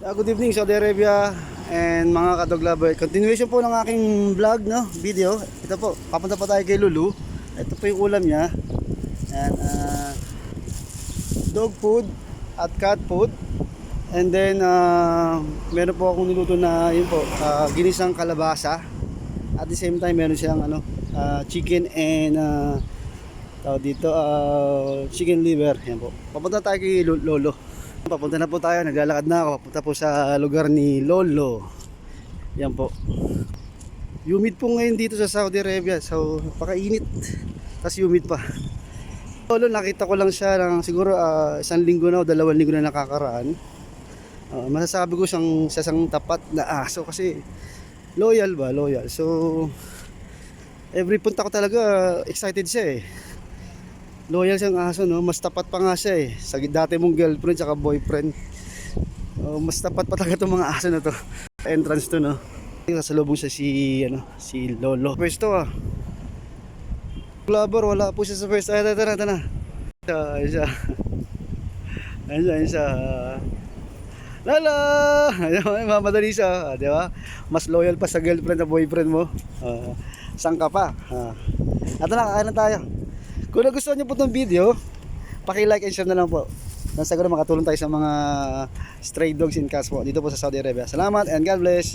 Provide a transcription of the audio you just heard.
Good evening Saudi Arabia and mga kadog lover. Continuation po ng aking vlog, no, video. Ito po, papunta pa tayo kay Lulu. Ito po yung ulam niya. And dog food at cat food. And then meron po akong niluto na yun po, ginisang kalabasa. At the same time meron siyang chicken and tawag dito, chicken liver. Yan po. Papunta tayo kay Lolo. Papunta na po tayo, naglalakad na ako. Papunta po sa lugar ni Lolo. Yan po. Humid po ngayon dito sa Saudi Arabia. So, pakainit. Tapos humid pa. Lolo, nakita ko lang siya ng siguro isang linggo na o 2 linggo na nakakaraan. Masasabi ko siyang tapat na aso kasi loyal ba? Loyal. So, every punta ko talaga excited siya eh. Loyal siyang aso, no? Mas tapat pa nga siya eh. Sa dati mong girlfriend saka boyfriend. Mas tapat pa talaga itong mga aso na to. Entrance to, no? Kasalubong siya si Lolo. Pwesto Lover, wala po siya sa pwesto. Ay, tara. Ayun siya. Ayun siya. Lala! Mamadali siya, di ba? Mas loyal pa sa girlfriend at boyfriend mo. Saan ka pa? Ito na, kakain na tayo. Kung nagustuhan niyo po itong video, paki-like and share na lang po. Nang siguro makatulong tayo sa mga stray dogs in cats po dito po sa Saudi Arabia. Salamat and God bless.